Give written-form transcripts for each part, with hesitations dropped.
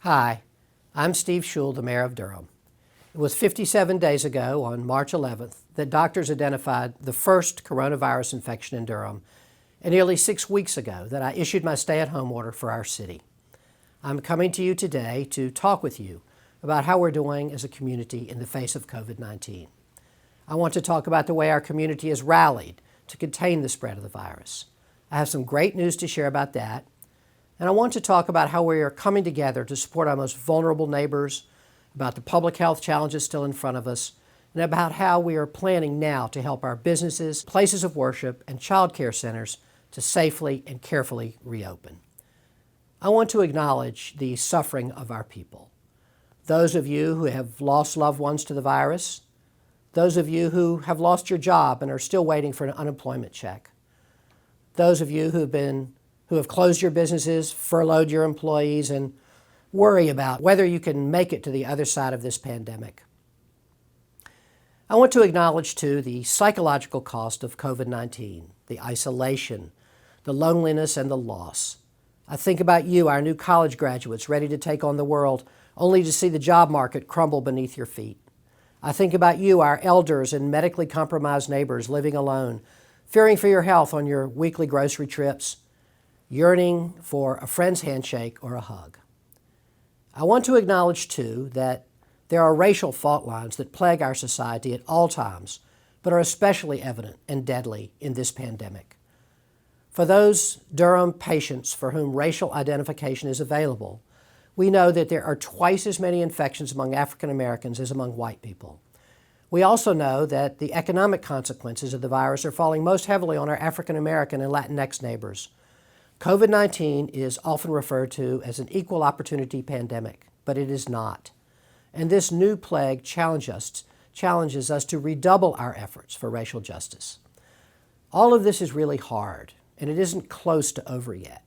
Hi, I'm Steve Schewel, the Mayor of Durham. It was 57 days ago, on March 11th, that doctors identified the first coronavirus infection in Durham, and nearly 6 weeks ago that I issued my stay-at-home order for our city. I'm coming to you today to talk with you about how we're doing as a community in the face of COVID-19. I want to talk about the way our community has rallied to contain the spread of the virus. I have some great news to share about that. And I want to talk about how we are coming together to support our most vulnerable neighbors, about the public health challenges still in front of us, and about how we are planning now to help our businesses, places of worship, and child care centers to safely and carefully reopen. I want to acknowledge the suffering of our people. Those of you who have lost loved ones to the virus, those of you who have lost your job and are still waiting for an unemployment check, those of you who have closed your businesses, furloughed your employees, and worry about whether you can make it to the other side of this pandemic. I want to acknowledge, too, the psychological cost of COVID-19, the isolation, the loneliness, and the loss. I think about you, our new college graduates, ready to take on the world, only to see the job market crumble beneath your feet. I think about you, our elders and medically compromised neighbors living alone, fearing for your health on your weekly grocery trips, yearning for a friend's handshake or a hug. I want to acknowledge, too, that there are racial fault lines that plague our society at all times, but are especially evident and deadly in this pandemic. For those Durham patients for whom racial identification is available, we know that there are twice as many infections among African Americans as among white people. We also know that the economic consequences of the virus are falling most heavily on our African American and Latinx neighbors. COVID-19 is often referred to as an equal opportunity pandemic, but it is not. And this new plague challenges us to redouble our efforts for racial justice. All of this is really hard, and it isn't close to over yet.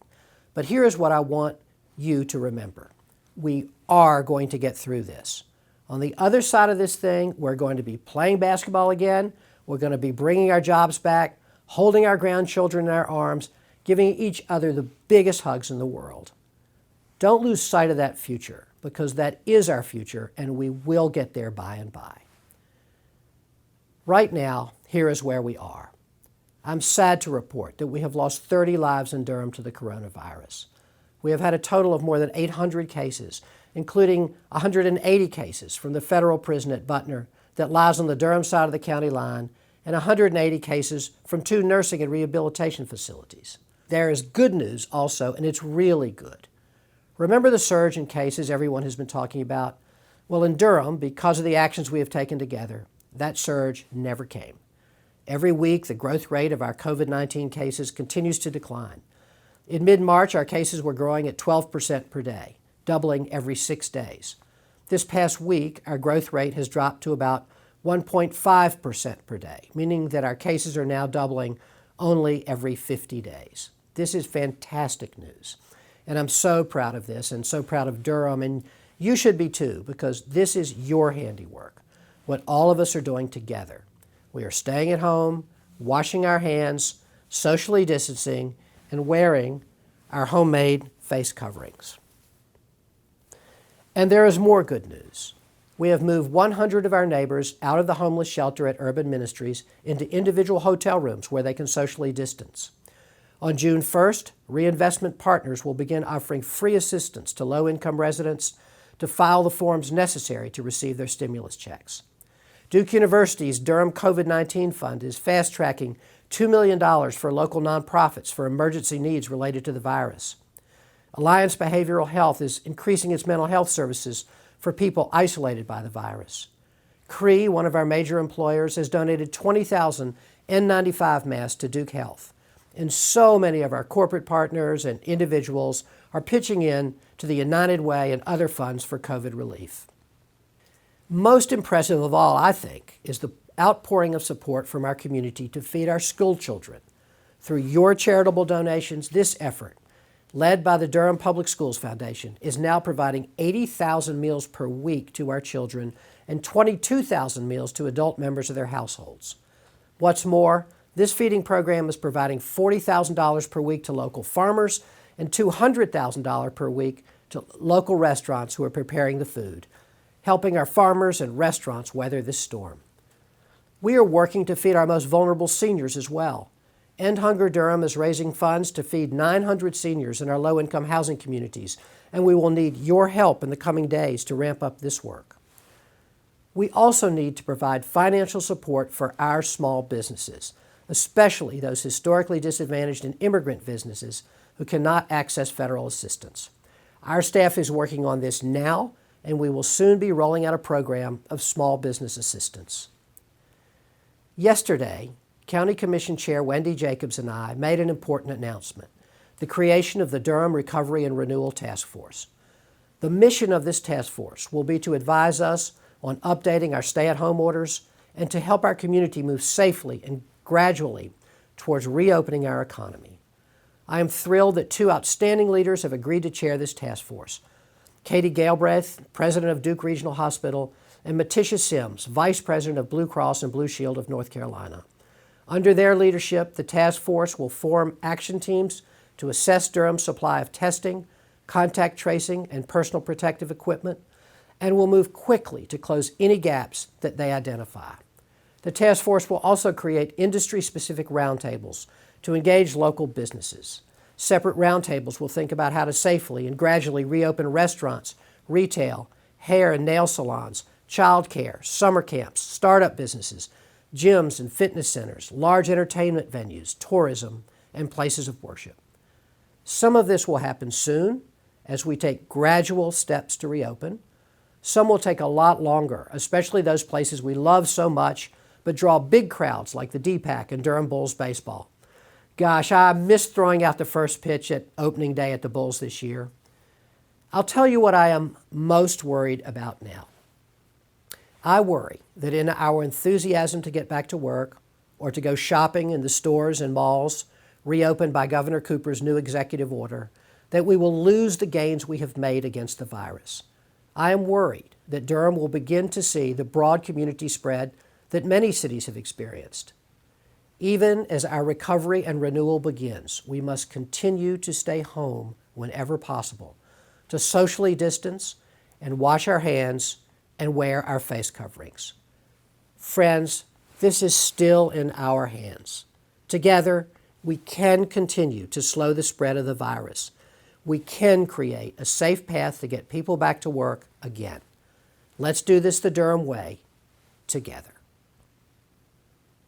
But here is what I want you to remember. We are going to get through this. On the other side of this thing, we're going to be playing basketball again. We're going to be bringing our jobs back, holding our grandchildren in our arms, giving each other the biggest hugs in the world. Don't lose sight of that future, because that is our future, and we will get there by and by. Right now, here is where we are. I'm sad to report that we have lost 30 lives in Durham to the coronavirus. We have had a total of more than 800 cases, including 180 cases from the federal prison at Butner that lies on the Durham side of the county line, and 180 cases from 2 nursing and rehabilitation facilities. There is good news also, and it's really good. Remember the surge in cases everyone has been talking about? Well, in Durham, because of the actions we have taken together, that surge never came. Every week, the growth rate of our COVID-19 cases continues to decline. In mid-March, our cases were growing at 12% per day, doubling every 6 days. This past week, our growth rate has dropped to about 1.5% per day, meaning that our cases are now doubling only every 50 days. This is fantastic news, and I'm so proud of this and so proud of Durham, and you should be too, because this is your handiwork, what all of us are doing together. We are staying at home, washing our hands, socially distancing, and wearing our homemade face coverings. And there is more good news. We have moved 100 of our neighbors out of the homeless shelter at Urban Ministries into individual hotel rooms where they can socially distance. On June 1st, Reinvestment Partners will begin offering free assistance to low-income residents to file the forms necessary to receive their stimulus checks. Duke University's Durham COVID-19 Fund is fast-tracking $2 million for local nonprofits for emergency needs related to the virus. Alliance Behavioral Health is increasing its mental health services for people isolated by the virus. Cree, one of our major employers, has donated 20,000 N95 masks to Duke Health. And so many of our corporate partners and individuals are pitching in to the United Way and other funds for COVID relief. Most impressive of all, I think, is the outpouring of support from our community to feed our school children. Through your charitable donations, this effort, led by the Durham Public Schools Foundation, is now providing 80,000 meals per week to our children and 22,000 meals to adult members of their households. What's more, this feeding program is providing $40,000 per week to local farmers and $200,000 per week to local restaurants who are preparing the food, helping our farmers and restaurants weather this storm. We are working to feed our most vulnerable seniors as well. End Hunger Durham is raising funds to feed 900 seniors in our low-income housing communities, and we will need your help in the coming days to ramp up this work. We also need to provide financial support for our small businesses, especially those historically disadvantaged and immigrant businesses who cannot access federal assistance. Our staff is working on this now, and we will soon be rolling out a program of small business assistance. Yesterday, County Commission Chair Wendy Jacobs and I made an important announcement: the creation of the Durham Recovery and Renewal Task Force. The mission of this task force will be to advise us on updating our stay-at-home orders and to help our community move safely and gradually towards reopening our economy. I am thrilled that two outstanding leaders have agreed to chair this task force: Katie Galbraith, President of Duke Regional Hospital, and Matisha Sims, Vice President of Blue Cross and Blue Shield of North Carolina. Under their leadership, the task force will form action teams to assess Durham's supply of testing, contact tracing, and personal protective equipment, and will move quickly to close any gaps that they identify. The task force will also create industry-specific roundtables to engage local businesses. Separate roundtables will think about how to safely and gradually reopen restaurants, retail, hair and nail salons, childcare, summer camps, startup businesses, gyms and fitness centers, large entertainment venues, tourism, and places of worship. Some of this will happen soon as we take gradual steps to reopen. Some will take a lot longer, especially those places we love so much but draw big crowds like the DPAC and Durham Bulls baseball. Gosh, I missed throwing out the first pitch at opening day at the Bulls this year. I'll tell you what I am most worried about now. I worry that in our enthusiasm to get back to work or to go shopping in the stores and malls reopened by Governor Cooper's new executive order, that we will lose the gains we have made against the virus. I am worried that Durham will begin to see the broad community spread that many cities have experienced. Even as our recovery and renewal begins, we must continue to stay home whenever possible, to socially distance and wash our hands and wear our face coverings. Friends, this is still in our hands. Together, we can continue to slow the spread of the virus. We can create a safe path to get people back to work again. Let's do this the Durham way, together.